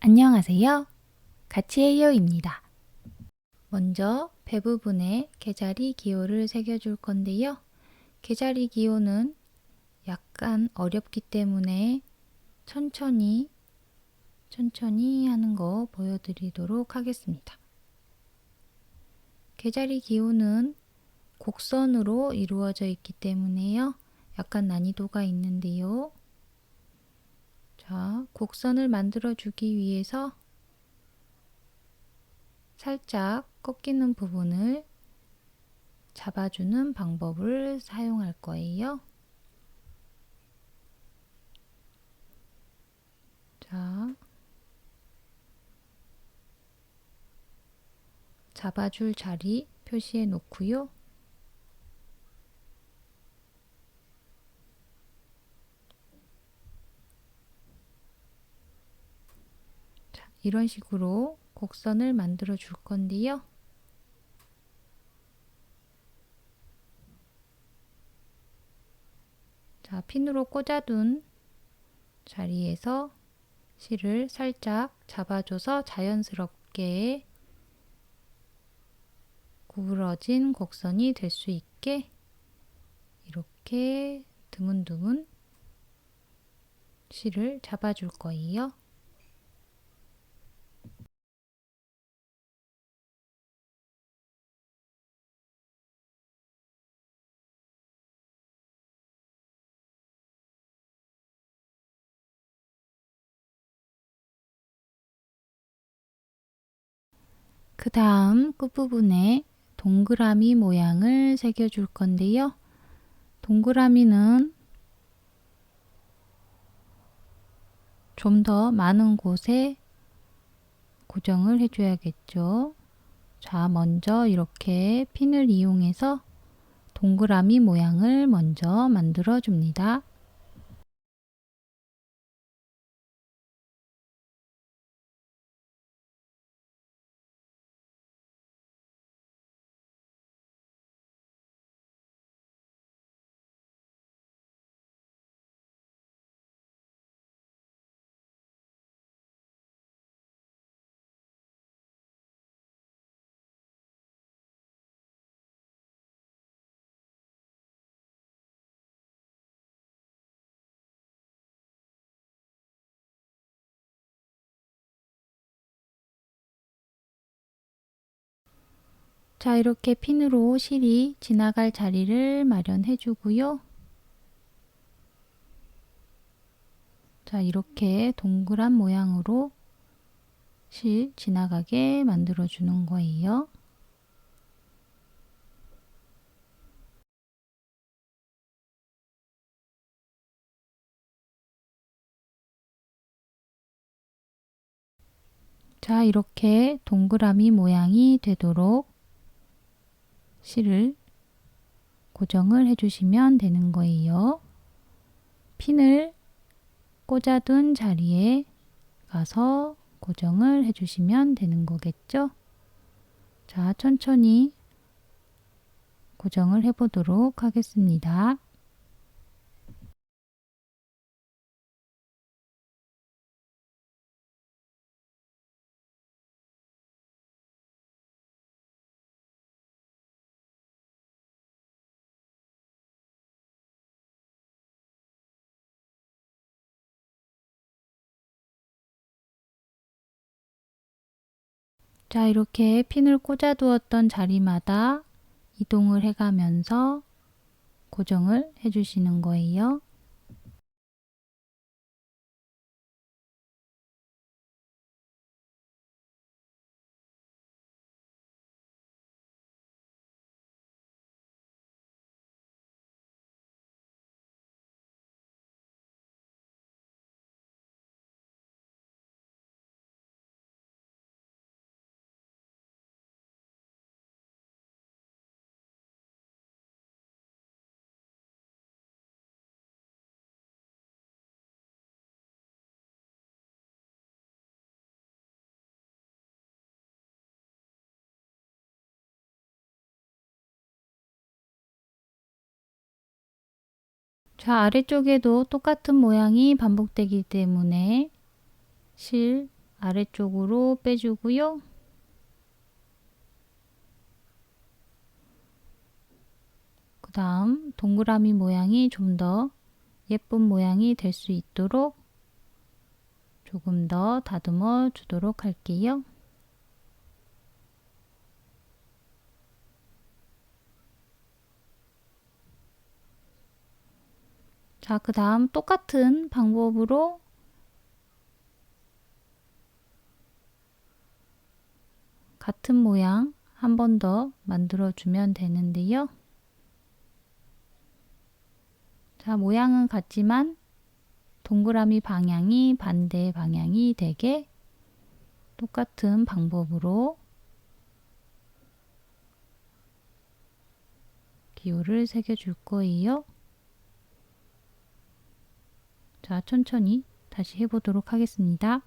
안녕하세요. 같이해요입니다. 먼저 배 부분에 개자리 기호를 새겨줄 건데요. 개자리 기호는 약간 어렵기 때문에 천천히 하는 거 보여드리도록 하겠습니다. 개자리 기호는 곡선으로 이루어져 있기 때문에요. 약간 난이도가 있는데요. 자, 곡선을 만들어 주기 위해서 살짝 꺾이는 부분을 잡아주는 방법을 사용할 거예요. 자, 잡아줄 자리 표시해 놓고요. 자, 이런 식으로 곡선을 만들어 줄 건데요. 자, 핀으로 꽂아둔 자리에서 실을 살짝 잡아줘서 자연스럽게 구부러진 곡선이 될 수 있게 이렇게 드문드문 실을 잡아줄 거예요. 그 다음 끝부분에 동그라미 모양을 새겨줄 건데요. 동그라미는 좀 더 많은 곳에 고정을 해줘야겠죠. 자, 먼저 이렇게 핀을 이용해서 동그라미 모양을 먼저 만들어 줍니다. 자, 이렇게 핀으로 실이 지나갈 자리를 마련해 주고요. 자, 이렇게 동그란 모양으로 실 지나가게 만들어 주는 거예요. 자, 이렇게 동그라미 모양이 되도록 실을 고정을 해주시면 되는 거예요. 핀을 꽂아둔 자리에 가서 고정을 해주시면 되는 거겠죠? 자, 천천히 고정을 해보도록 하겠습니다. 자, 이렇게 핀을 꽂아 두었던 자리마다 이동을 해가면서 고정을 해주시는 거예요. 자, 아래쪽에도 똑같은 모양이 반복되기 때문에 실 아래쪽으로 빼주고요. 그 다음 동그라미 모양이 좀 더 예쁜 모양이 될 수 있도록 조금 더 다듬어 주도록 할게요. 자, 그 다음 똑같은 방법으로 같은 모양 한 번 더 만들어 주면 되는데요. 자, 모양은 같지만 동그라미 방향이 반대 방향이 되게 똑같은 방법으로 기호를 새겨 줄 거예요. 자, 천천히 다시 해보도록 하겠습니다.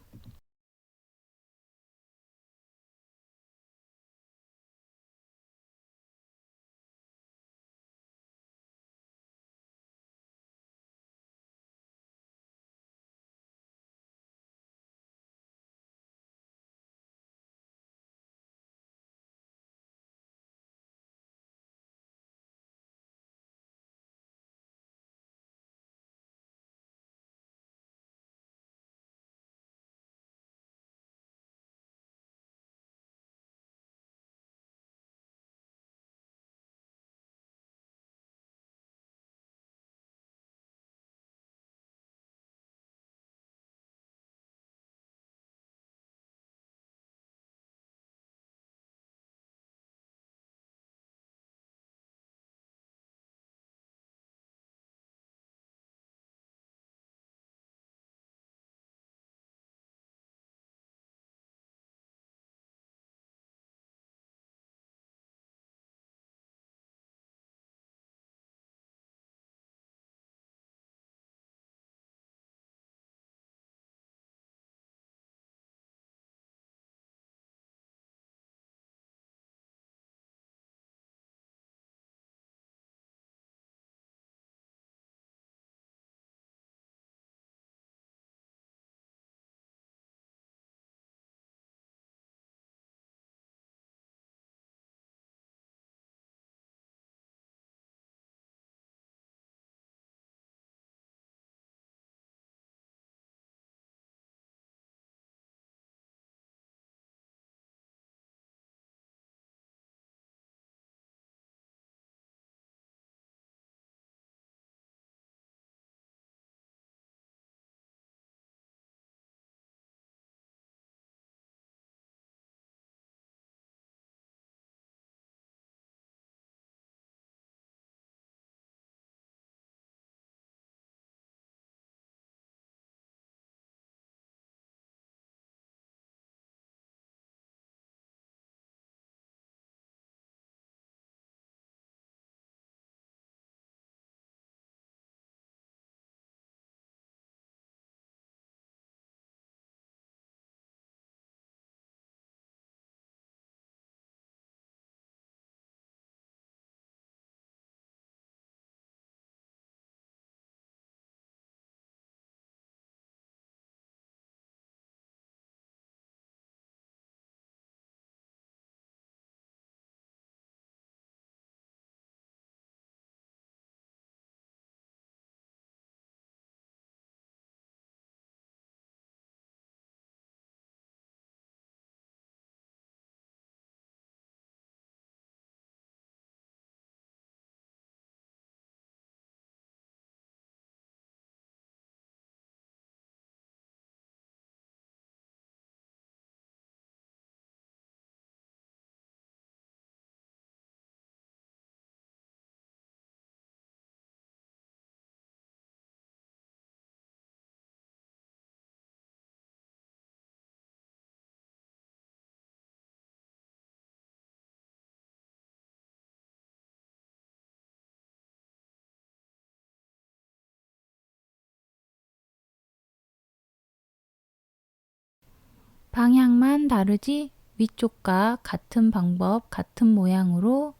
방향만 다르지 위쪽과 같은 방법, 같은 모양으로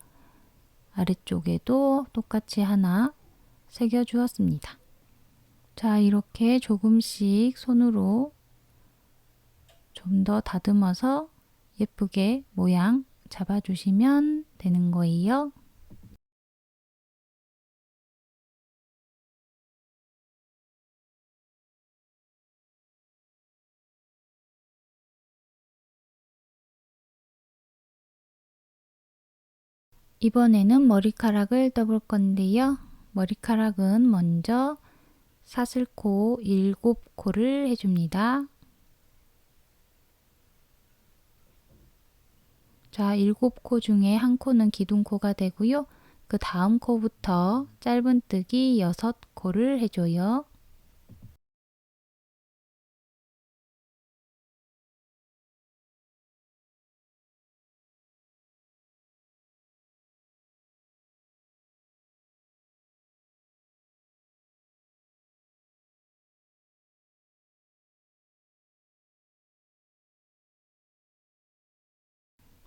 아래쪽에도 똑같이 하나 새겨 주었습니다. 자, 이렇게 조금씩 손으로 좀 더 다듬어서 예쁘게 모양 잡아주시면 되는 거예요. 이번에는 머리카락을 떠볼 건데요. 머리카락은 먼저 사슬코 7코를 해줍니다. 자, 7코 중에 한 코는 기둥코가 되고요. 그 다음 코부터 짧은뜨기 6코를 해줘요.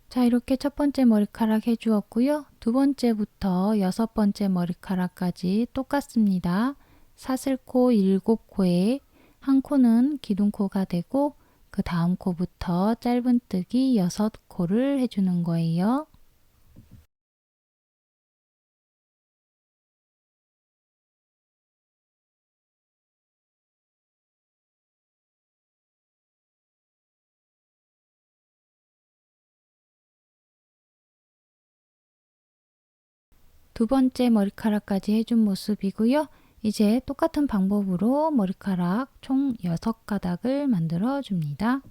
자, 이렇게 첫 번째 머리카락 해주었고요. 두 번째부터 여섯 번째 머리카락까지 똑같습니다. 사슬코 7코에 한 코는 기둥코가 되고 그 다음 코부터 짧은뜨기 6코를 해주는 거예요. 두 번째 머리카락까지 해준 모습이고요. 이제 똑같은 방법으로 머리카락 총 6가닥을 만들어 줍니다.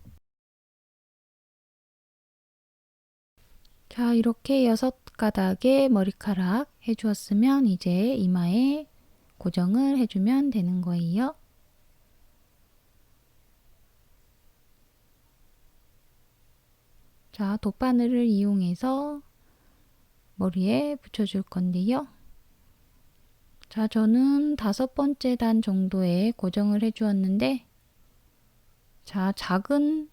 자, 이렇게 6가닥의 머리카락 해주었으면 이제 이마에 고정을 해주면 되는 거예요. 자, 돗바늘을 이용해서 머리에 붙여줄 건데요. 자, 저는 5번째 단 정도에 고정을 해주었는데, 자, 작은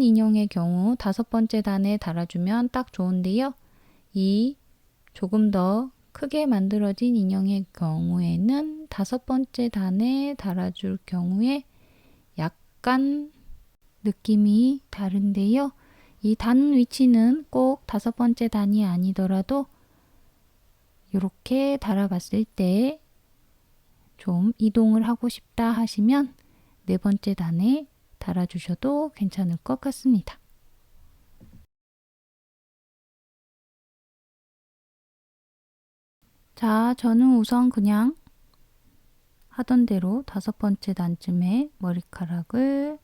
인형의 경우 5번째 단에 달아주면 딱 좋은데요. 이 조금 더 크게 만들어진 인형의 경우에는 5번째 단에 달아줄 경우에 약간 느낌이 다른데요. 이 단 위치는 꼭 5번째 단이 아니더라도 이렇게 달아봤을 때 좀 이동을 하고 싶다 하시면 4번째 단에 달아주셔도 괜찮을 것 같습니다. 자, 저는 우선 그냥 하던 대로 5번째 단쯤에 머리카락을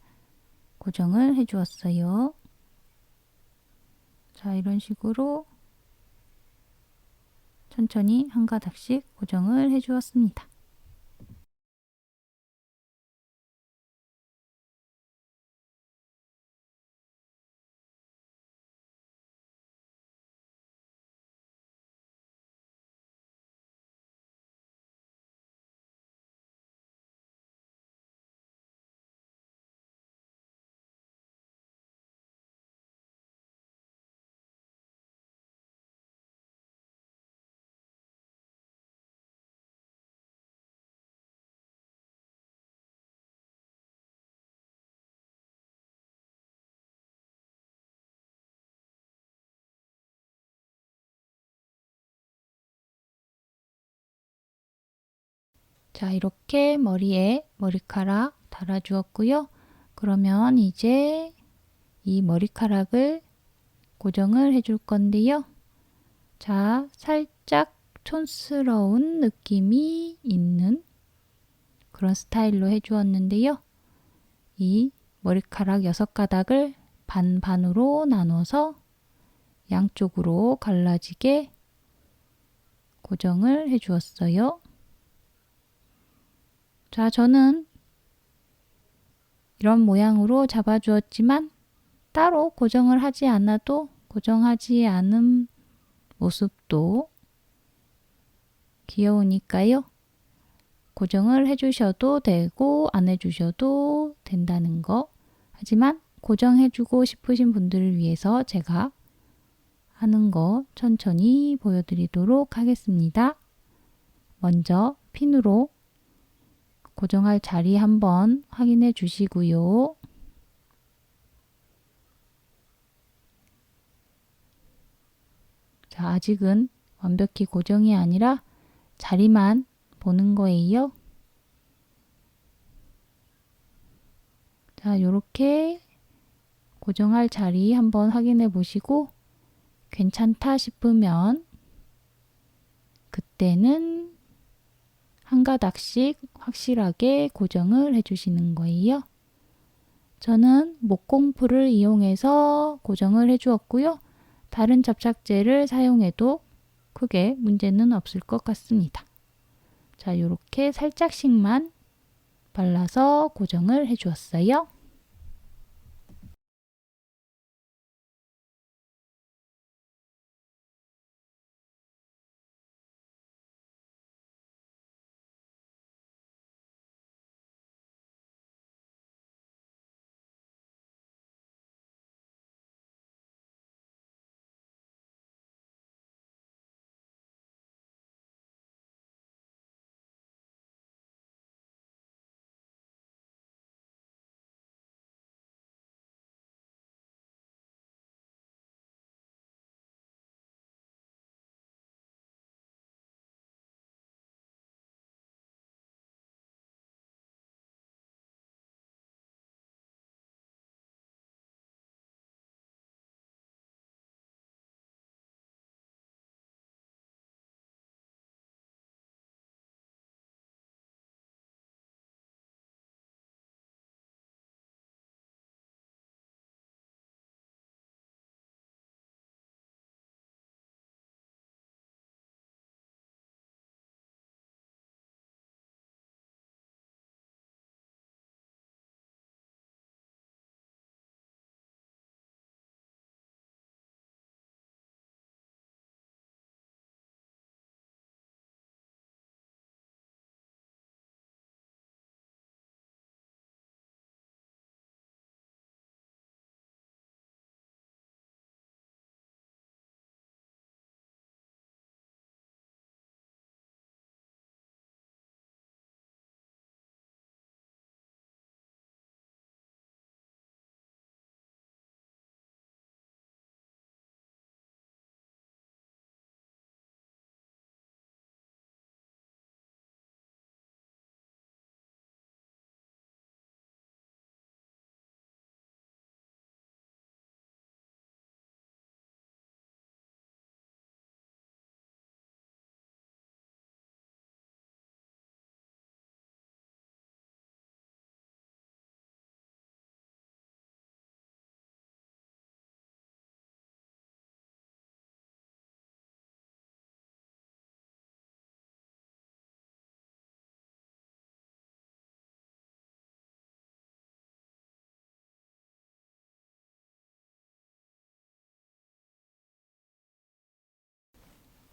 고정을 해 주었어요. 자, 이런 식으로 천천히 한 가닥씩 고정을 해 주었습니다. 자, 이렇게 머리에 머리카락 달아 주었고요. 그러면 이제 이 머리카락을 고정을 해줄 건데요. 자, 살짝 촌스러운 느낌이 있는 그런 스타일로 해주었는데요. 이 머리카락 6가닥을 반반으로 나눠서 양쪽으로 갈라지게 고정을 해주었어요. 자, 저는 이런 모양으로 잡아주었지만 따로 고정을 하지 않아도 고정하지 않은 모습도 귀여우니까요. 고정을 해주셔도 되고 안 해주셔도 된다는 거. 하지만 고정해주고 싶으신 분들을 위해서 제가 하는 거 천천히 보여드리도록 하겠습니다. 먼저 핀으로 고정할 자리 한번 확인해 주시고요. 자, 아직은 완벽히 고정이 아니라 자리만 보는 거예요. 자, 요렇게 고정할 자리 한번 확인해 보시고 괜찮다 싶으면 그때는 한 가닥씩 확실하게 고정을 해 주시는 거예요. 저는 목공풀을 이용해서 고정을 해 주었고요. 다른 접착제를 사용해도 크게 문제는 없을 것 같습니다. 자, 요렇게 살짝씩만 발라서 고정을 해 주었어요.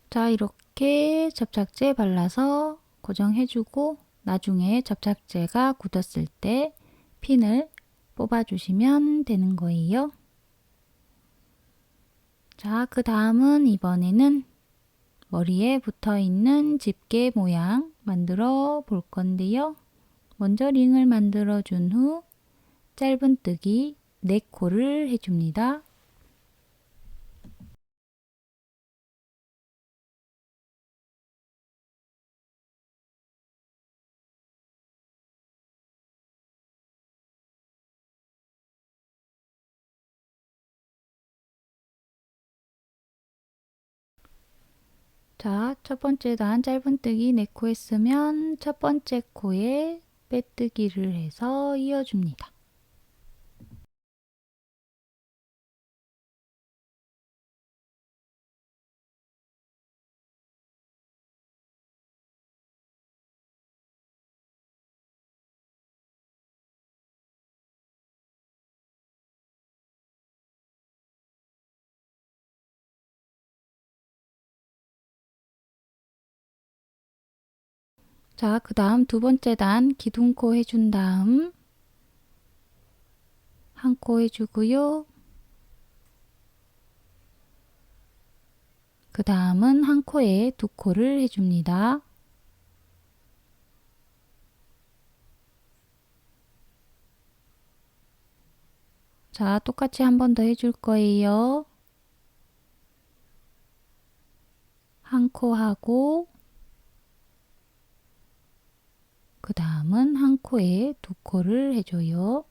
자, 이렇게 접착제 발라서 고정해주고 나중에 접착제가 굳었을 때 핀을 뽑아주시면 되는 거예요. 자, 그 다음은 이번에는 머리에 붙어있는 집게 모양 만들어 볼 건데요. 먼저 링을 만들어 준 후 짧은뜨기 4코를 해줍니다. 자, 첫 번째 단 짧은뜨기 4코 했으면 첫 번째 코에 빼뜨기를 해서 이어줍니다. 자, 그 다음 두 번째 단 기둥코 해준 다음 한 코 해주고요. 그 다음은 한 코에 2코를 해줍니다. 자, 똑같이 한 번 더 해줄 거예요. 한 코 하고 그 다음은 한 코에 두 코를 해줘요.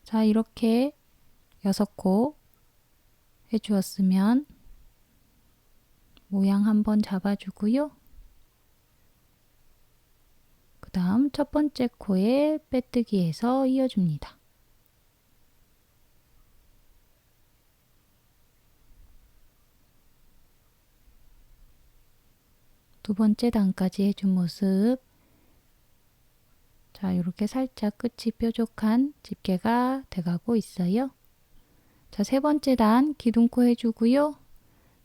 자, 이렇게 6코 해주었으면 모양 한번 잡아주고요. 그 다음 첫 번째 코에 빼뜨기해서 이어줍니다. 두 번째 단까지 해준 모습. 자, 이렇게 살짝 끝이 뾰족한 집게가 돼가고 있어요. 자, 세 번째 단 기둥코 해주고요.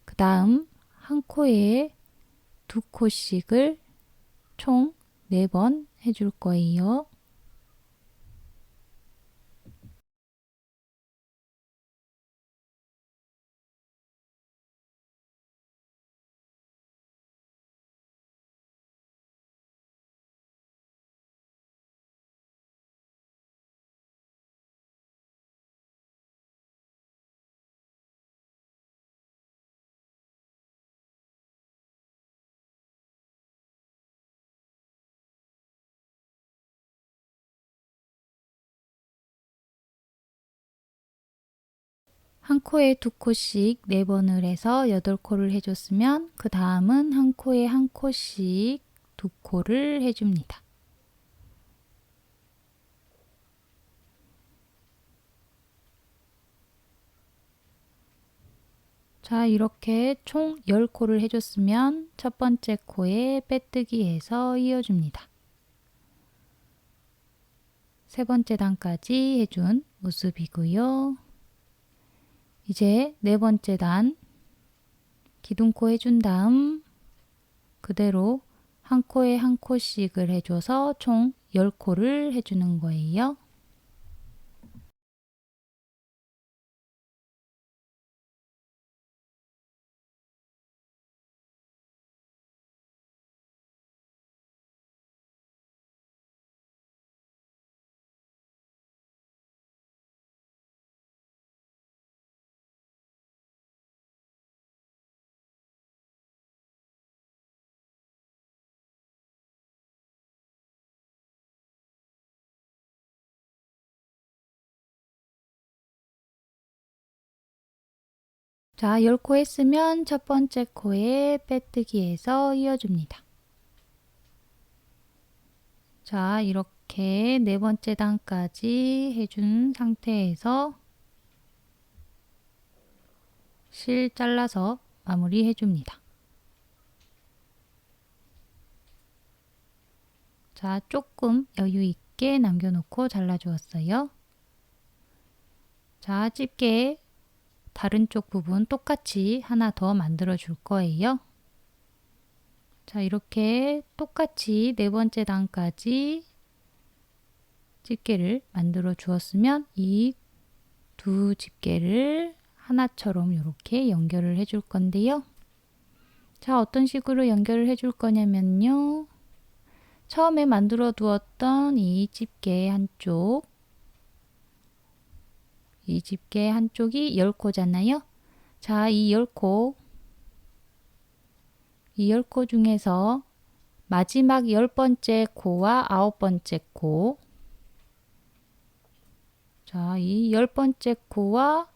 그 다음 한 코에 두 코씩을 총 4번 해줄 거예요. 한 코에 두 코씩 4번을 해서 8코를 해줬으면 그 다음은 한 코에 한 코씩 두 코를 해줍니다. 자, 이렇게 총 10코를 해줬으면 첫 번째 코에 빼뜨기 해서 이어줍니다. 세 번째 단까지 해준 모습이고요. 이제 네 번째 단 기둥코 해준 다음 그대로 한 코에 한 코씩을 해줘서 총 10코를 해주는 거예요. 자, 10코 했으면 첫 번째 코에 빼뜨기 해서 이어줍니다. 자, 이렇게 네 번째 단까지 해준 상태에서 실 잘라서 마무리 해줍니다. 자, 조금 여유 있게 남겨놓고 잘라주었어요. 자, 집게 다른 쪽 부분 똑같이 하나 더 만들어 줄 거예요. 자, 이렇게 똑같이 네 번째 단까지 집게를 만들어 주었으면 이 두 집게를 하나처럼 이렇게 연결을 해 줄 건데요. 자, 어떤 식으로 연결을 해 줄 거냐면요. 처음에 만들어 두었던 이 집게 한쪽, 이 집게 한쪽이 10코잖아요. 자, 이 10코, 이 10코 중에서 마지막 10번째 코와 9번째 코, 자, 이 10번째 코와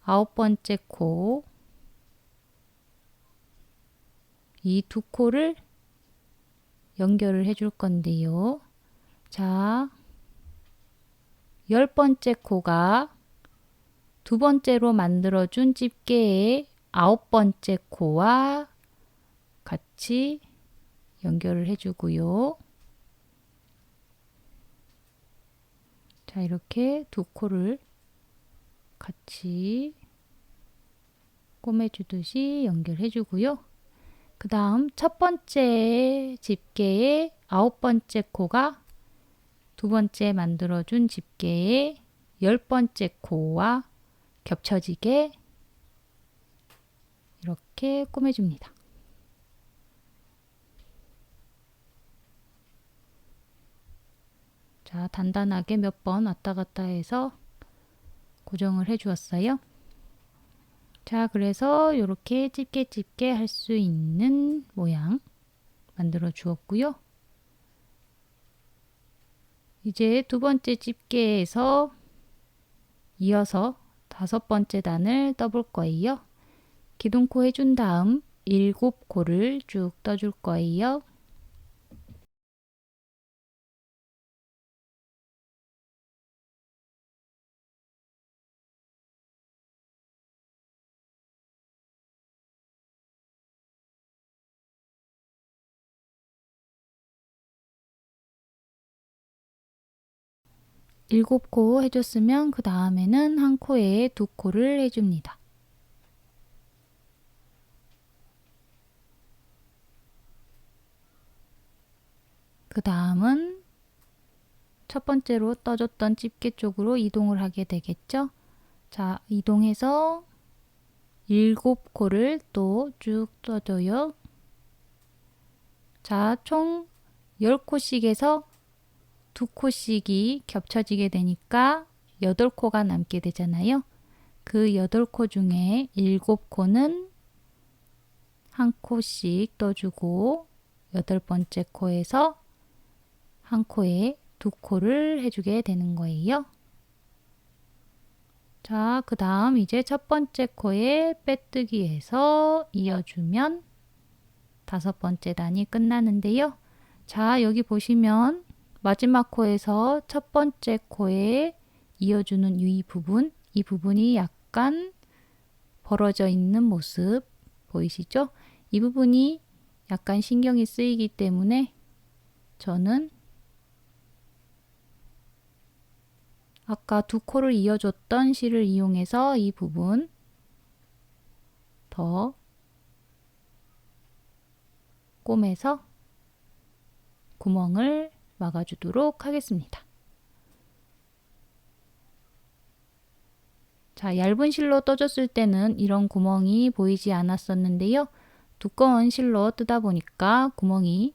9번째 코, 이 두 코를 연결을 해 줄 건데요. 자, 10번째 코가 두 번째로 만들어준 집게의 9번째 코와 같이 연결을 해주고요. 자, 이렇게 두 코를 같이 꼬매주듯이 연결해주고요. 그 다음 첫 번째 집게의 9번째 코가 두 번째 만들어준 집게의 10번째 코와 겹쳐지게 이렇게 꼬매줍니다. 자, 단단하게 몇 번 왔다 갔다 해서 고정을 해 주었어요. 자, 그래서 이렇게 집게 할 수 있는 모양 만들어 주었고요. 이제 두 번째 집게에서 이어서 다섯 번째 단을 떠볼 거예요. 기둥코 해준 다음 7코를 쭉 떠줄 거예요. 일곱 코 해줬으면 그 다음에는 한 코에 두 코를 해줍니다. 그 다음은 첫 번째로 떠줬던 집게 쪽으로 이동을 하게 되겠죠. 자, 이동해서 7코를 또 쭉 떠줘요. 자, 총 10코씩에서 2코씩이 겹쳐지게 되니까 8코가 남게 되잖아요. 그 8코 중에 7코는 한 코씩 떠주고 8번째 코에서 한 코에 2코를 해주게 되는 거예요. 자, 그 다음 이제 첫 번째 코에 빼뜨기해서 이어주면 다섯 번째 단이 끝나는데요. 자, 여기 보시면 마지막 코에서 첫 번째 코에 이어주는 이 부분이 약간 벌어져 있는 모습 보이시죠? 이 부분이 약간 신경이 쓰이기 때문에 저는 아까 두 코를 이어줬던 실을 이용해서 이 부분 더 꼬매서 구멍을 막아주도록 하겠습니다. 자, 얇은 실로 떠줬을 때는 이런 구멍이 보이지 않았었는데요. 두꺼운 실로 뜨다 보니까 구멍이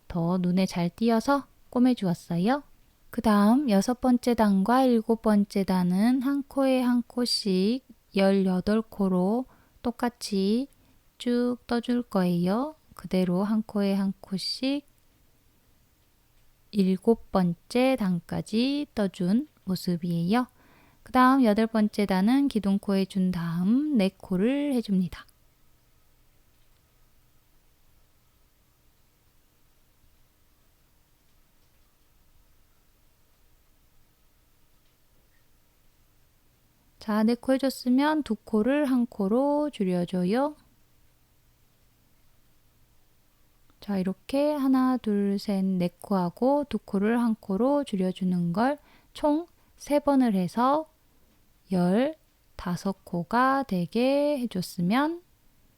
더 눈에 잘 띄어서 꼬매 주었어요. 그 다음 6번째 단과 7번째 단은 한 코에 한 코씩 18코로 똑같이 쭉 떠줄 거예요. 그대로 한 코에 한 코씩 7번째 단까지 떠준 모습이에요. 그 다음 8번째 단은 기둥코 해준 다음 4코를 해줍니다. 자, 4코 해줬으면 2코를 한 코로 줄여줘요. 자, 이렇게 하나, 둘, 셋, 4코하고 2코를 한 코로 줄여주는 걸 총 3번을 해서 15코가 되게 해줬으면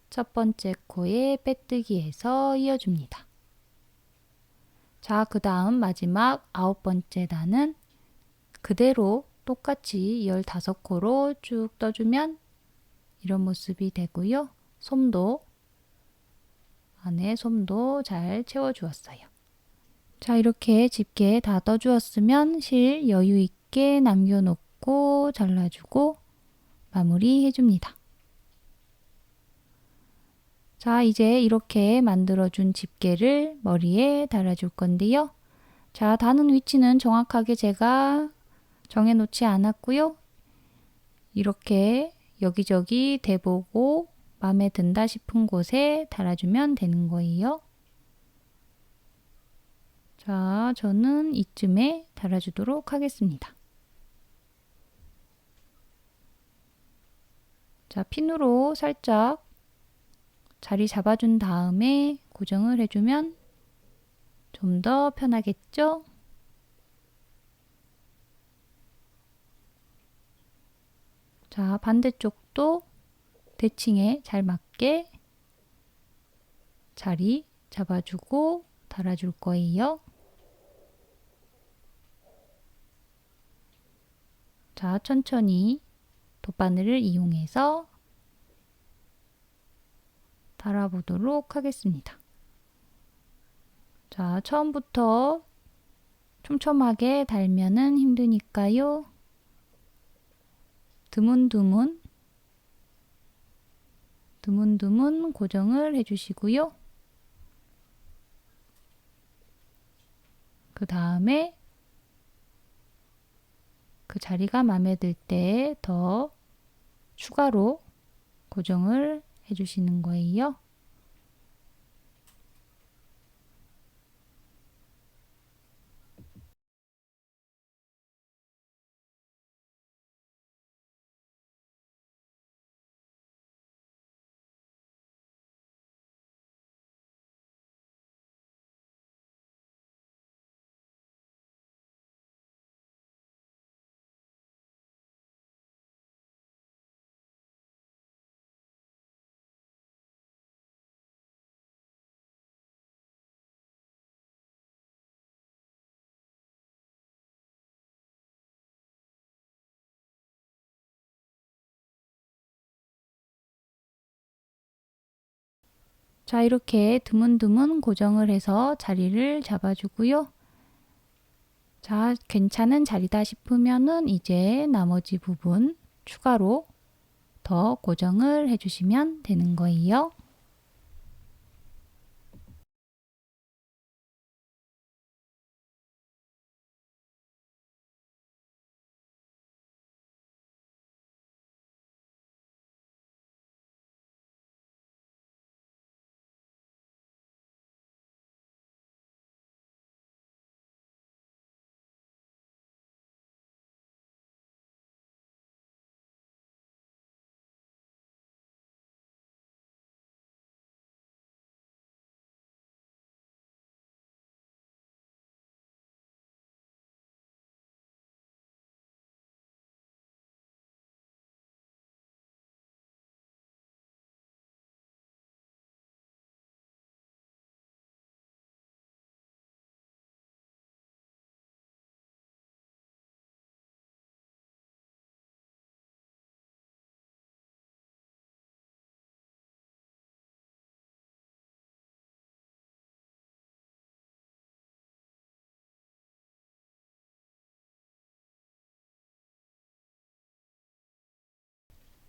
첫 번째 코에 빼뜨기해서 이어줍니다. 자, 그 다음 마지막 9번째 단은 그대로 똑같이 15코로 쭉 떠주면 이런 모습이 되고요. 안에 솜도 잘 채워주었어요. 자, 이렇게 집게 다 떠주었으면 실 여유 있게 남겨놓고 잘라주고 마무리 해줍니다. 자, 이제 이렇게 만들어준 집게를 머리에 달아줄 건데요. 자, 다는 위치는 정확하게 제가 정해놓지 않았고요. 이렇게 여기저기 대보고 마음에 든다 싶은 곳에 달아주면 되는 거예요. 자, 저는 이쯤에 달아주도록 하겠습니다. 자, 핀으로 살짝 자리 잡아준 다음에 고정을 해주면 좀 더 편하겠죠? 자, 반대쪽도 대칭에 잘 맞게 자리 잡아주고 달아줄 거예요. 자, 천천히 돗바늘을 이용해서 달아보도록 하겠습니다. 자, 처음부터 촘촘하게 달면은 힘드니까요. 드문드문 고정을 해주시고요. 그 다음에 그 자리가 마음에 들 때 더 추가로 고정을 해주시는 거예요. 자, 이렇게 드문드문 고정을 해서 자리를 잡아주고요. 자, 괜찮은 자리다 싶으면은 이제 나머지 부분 추가로 더 고정을 해주시면 되는 거예요.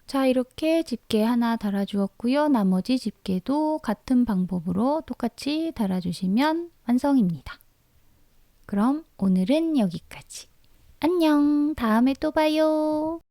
자, 이렇게 집게 하나 달아주었고요. 나머지 집게도 같은 방법으로 똑같이 달아주시면 완성입니다. 그럼 오늘은 여기까지. 안녕. 다음에 또 봐요.